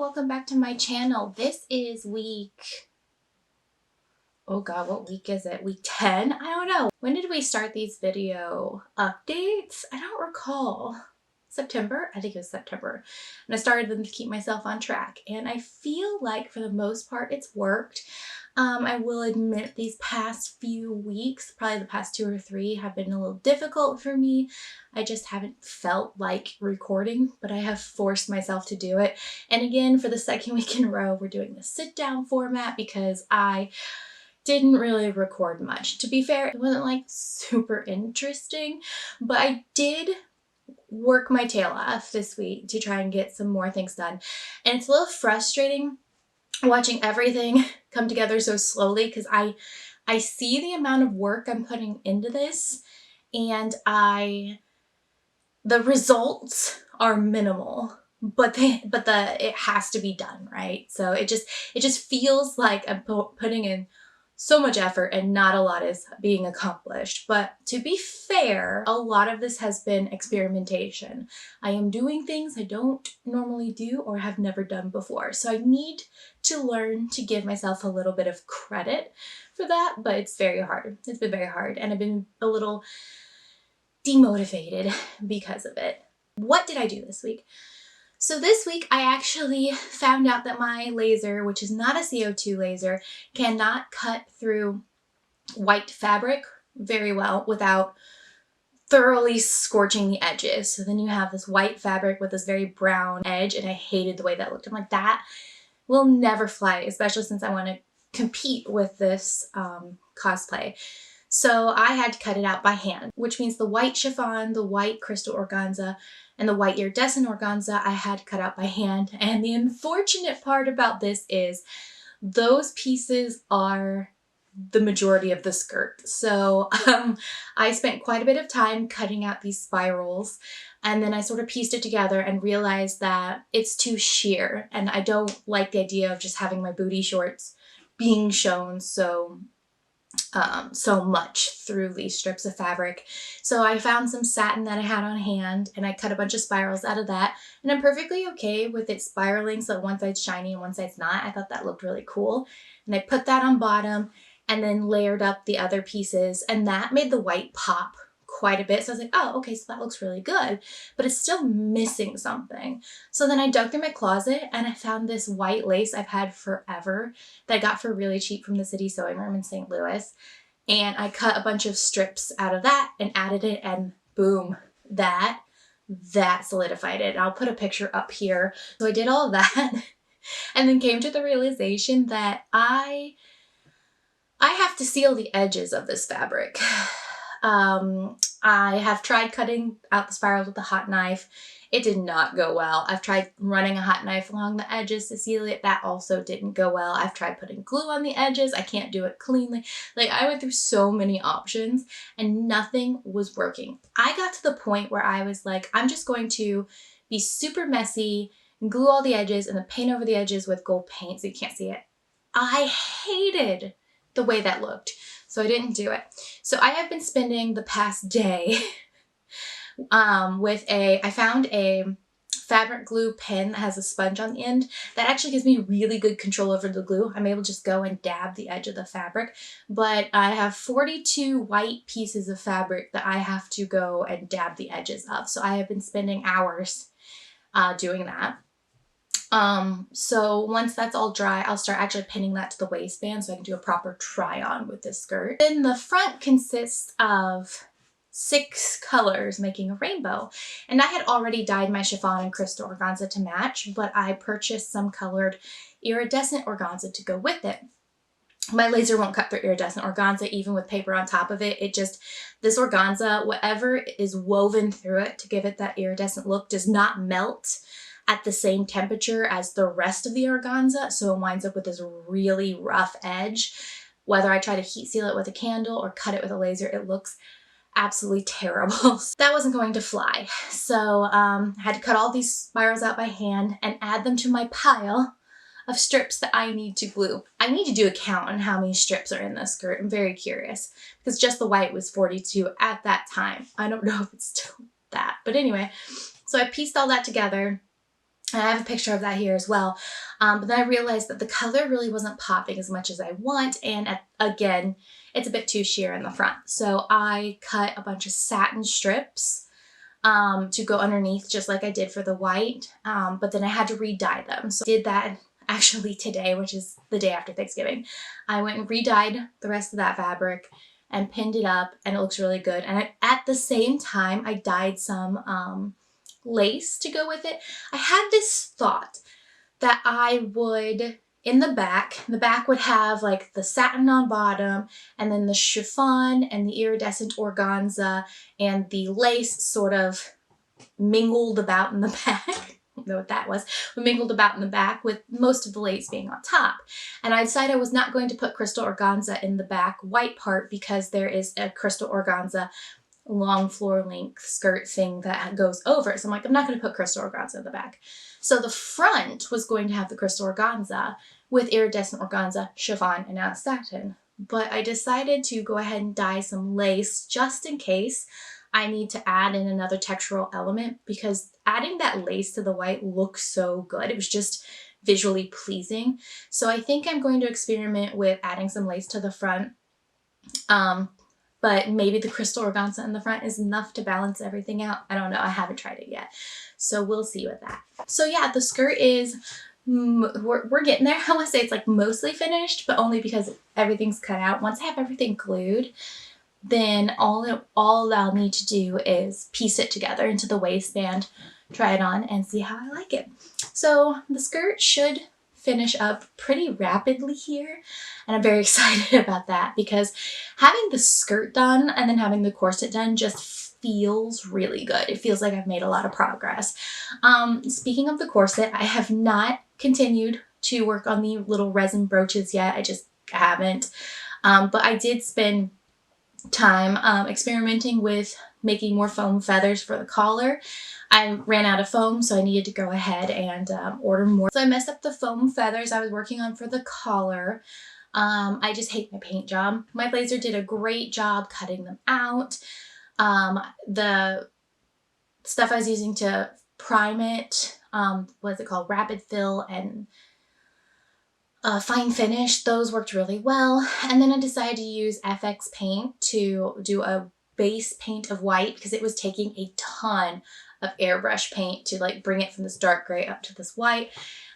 welcome back to my channel. This is oh god, what week is it? Week 10? I don't know. When did we start these video updates? I don't recall. September? I think it was September. And I started them to keep myself on track. And I feel like for the most part it's worked. I will admit these past few weeks, probably the past 2 or 3, have been a little difficult for me. I just haven't felt like recording, but I have forced myself to do it. And again, for the second week in a row, we're doing the sit down format because I didn't really record much. To be fair, it wasn't like super interesting, but I did work my tail off this week to try and get some more things done. And it's a little frustrating watching everything come together so slowly because I see the amount of work I'm putting into this, and the results are minimal, but it has to be done, right? So it just feels like I'm putting in so much effort and not a lot is being accomplished. But to be fair, a lot of this has been experimentation. I am doing things I don't normally do or have never done before. So I need to learn to give myself a little bit of credit for that, but it's very hard. It's been very hard, and I've been a little demotivated because of it. What did I do this week? So this week I actually found out that my laser, which is not a CO2 laser, cannot cut through white fabric very well without thoroughly scorching the edges. So then you have this white fabric with this very brown edge, and I hated the way that looked. I'm like, that will never fly, especially since I want to compete with this cosplay. So I had to cut it out by hand, which means the white chiffon, the white crystal organza, and the white iridescent organza I had to cut out by hand. And the unfortunate part about this is those pieces are the majority of the skirt. So I spent quite a bit of time cutting out these spirals, and then I sort of pieced it together and realized that it's too sheer, and I don't like the idea of just having my booty shorts being shown so much through these strips of fabric. So I found some satin that I had on hand, and I cut a bunch of spirals out of that, and I'm perfectly okay with it spiraling so one side's shiny and one side's not. I thought that looked really cool, and I put that on bottom and then layered up the other pieces, and that made the white pop quite a bit. So I was like, oh, okay, so that looks really good, but it's still missing something. So then I dug through my closet and I found this white lace I've had forever that I got for really cheap from the City Sewing Room in St. Louis. And I cut a bunch of strips out of that and added it, and boom, that solidified it. I'll put a picture up here. So I did all of that and then came to the realization that I have to seal the edges of this fabric. I have tried cutting out the spirals with a hot knife. It did not go well. I've tried running a hot knife along the edges to seal it. That also didn't go well. I've tried putting glue on the edges. I can't do it cleanly. Like, I went through so many options and nothing was working. I got to the point where I was like, I'm just going to be super messy and glue all the edges and then paint over the edges with gold paint so you can't see it. I hated the way that looked, so I didn't do it. So I have been spending the past day I found a fabric glue pen that has a sponge on the end that actually gives me really good control over the glue. I'm able to just go and dab the edge of the fabric, but I have 42 white pieces of fabric that I have to go and dab the edges of. So I have been spending hours doing that. So once that's all dry, I'll start actually pinning that to the waistband so I can do a proper try on with this skirt. Then the front consists of 6 colors making a rainbow, and I had already dyed my chiffon and crystal organza to match, but I purchased some colored iridescent organza to go with it. My laser won't cut through iridescent organza even with paper on top of it. This organza, whatever is woven through it to give it that iridescent look, does not melt at the same temperature as the rest of the organza, so it winds up with this really rough edge. Whether I try to heat seal it with a candle or cut it with a laser, it looks absolutely terrible. That wasn't going to fly. So I had to cut all these spirals out by hand and add them to my pile of strips that I need to glue. I need to do a count on how many strips are in this skirt. I'm very curious because just the white was 42 at that time. I don't know if it's still that, but anyway, so I pieced all that together And I have a picture of that here as well. But then I realized that the color really wasn't popping as much as I want. And again, it's a bit too sheer in the front. So I cut a bunch of satin strips to go underneath, just like I did for the white. But then I had to re-dye them. So I did that actually today, which is the day after Thanksgiving. I went and re-dyed the rest of that fabric and pinned it up, and it looks really good. And at the same time, I dyed some lace to go with it. I had this thought that I would, in the back would have like the satin on bottom, and then the chiffon and the iridescent organza and the lace sort of mingled about in the back. I don't know what that was, but mingled about in the back with most of the lace being on top. And I decided I was not going to put crystal organza in the back white part because there is a crystal organza long floor length skirt thing that goes over it. So I'm like, I'm not going to put crystal organza in the back. So the front was going to have the crystal organza with iridescent organza, chiffon, and now satin. But I decided to go ahead and dye some lace just in case I need to add in another textural element, because adding that lace to the white looks so good. It was just visually pleasing. So I think I'm going to experiment with adding some lace to the front. But maybe the crystal organza in the front is enough to balance everything out. I don't know. I haven't tried it yet. So we'll see with that. So yeah, the skirt is, we're getting there. I want to say it's like mostly finished, but only because everything's cut out. Once I have everything glued, then all I'll need to do is piece it together into the waistband, try it on, and see how I like it. So the skirt should finish up pretty rapidly here, and I'm very excited about that because having the skirt done and then having the corset done just feels really good. It feels like I've made a lot of progress. Speaking of the corset, I have not continued to work on the little resin brooches yet. I just haven't. But I did spend time experimenting with making more foam feathers for the collar. I ran out of foam, so I needed to go ahead and order more. So I messed up the foam feathers I was working on for the collar. I just hate my paint job. My laser did a great job cutting them out. The stuff I was using to prime it, what's it called, rapid fill and fine finish, those worked really well. And then I decided to use FX paint to do a base paint of white because it was taking a ton of airbrush paint to like bring it from this dark gray up to this white.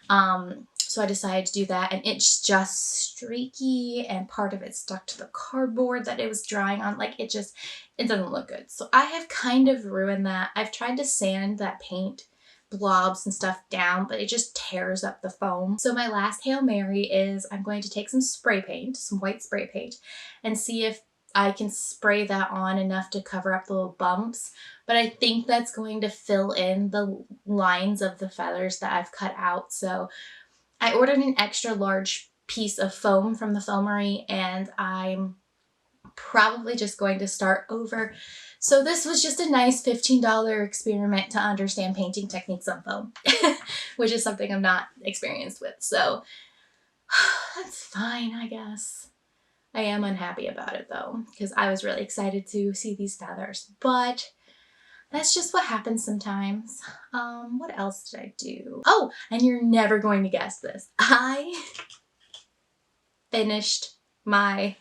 So I decided to do that, and it's just streaky and part of it stuck to the cardboard that it was drying on. Like it doesn't look good. So I have kind of ruined that. I've tried to sand that paint blobs and stuff down, but it just tears up the foam. So my last Hail Mary is I'm going to take some spray paint, some white spray paint, and see if I can spray that on enough to cover up the little bumps. But I think that's going to fill in the lines of the feathers that I've cut out. So I ordered an extra large piece of foam from the foamery, and I'm probably just going to start over. So this was just a nice $15 experiment to understand painting techniques on foam, which is something I'm not experienced with. So that's fine, I guess. I am unhappy about it though, because I was really excited to see these feathers, but that's just what happens sometimes. What else did I do? Oh, and you're never going to guess this. I finished my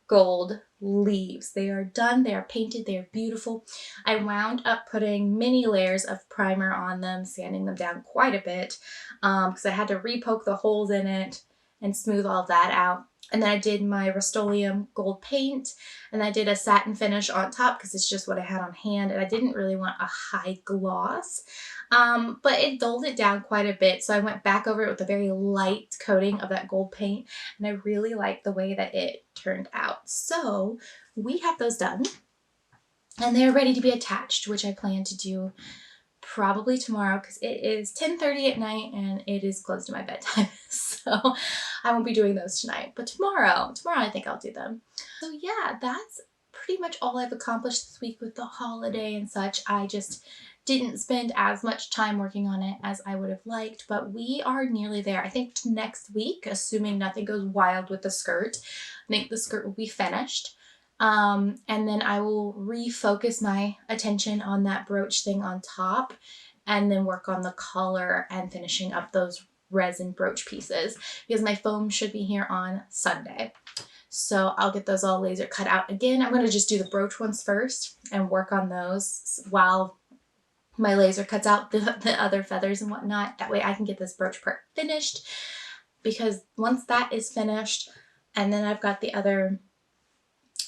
gold leaves. They are done. They are painted. They are beautiful. I wound up putting many layers of primer on them, sanding them down quite a bit because I had to re-poke the holes in it and smooth all that out. And then I did my Rust-Oleum gold paint, and I did a satin finish on top because it's just what I had on hand, and I didn't really want a high gloss, but it dulled it down quite a bit. So I went back over it with a very light coating of that gold paint, and I really liked the way that it turned out. So we have those done, and they're ready to be attached, which I plan to do probably tomorrow because it is 10:30 at night and it is close to my bedtime. So I won't be doing those tonight, but tomorrow I think I'll do them. So yeah, that's pretty much all I've accomplished this week with the holiday and such. I just didn't spend as much time working on it as I would have liked, but we are nearly there. I think next week, assuming nothing goes wild with the skirt, I think the skirt will be finished. And then I will refocus my attention on that brooch thing on top and then work on the collar and finishing up those resin brooch pieces, because my foam should be here on Sunday. So I'll get those all laser cut out. Again, I'm going to just do the brooch ones first and work on those while my laser cuts out the other feathers and whatnot. That way I can get this brooch part finished, because once that is finished and then I've got the other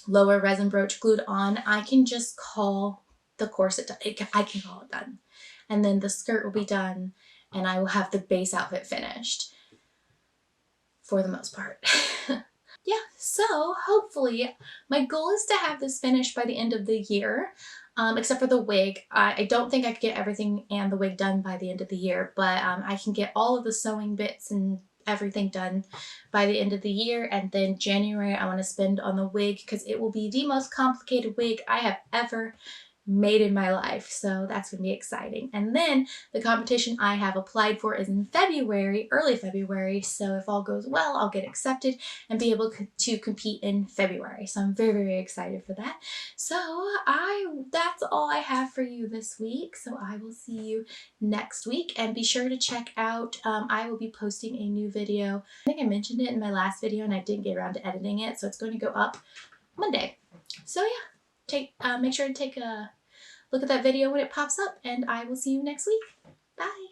lower resin brooch glued on, I can just call the corset done. I can call it done. And then the skirt will be done and I will have the base outfit finished for the most part. Yeah, so hopefully my goal is to have this finished by the end of the year, except for the wig. I don't think I could get everything and the wig done by the end of the year, but I can get all of the sewing bits and everything done by the end of the year. And then January I want to spend on the wig, because it will be the most complicated wig I have ever made in my life. So that's going to be exciting. And then the competition I have applied for is in February, early February. So if all goes well, I'll get accepted and be able to compete in February. So I'm very, very excited for that. So that's all I have for you this week. So I will see you next week, and be sure to check out, I will be posting a new video. I think I mentioned it in my last video and I didn't get around to editing it. So it's going to go up Monday. So yeah, make sure to take a look at that video when it pops up, and I will see you next week. Bye.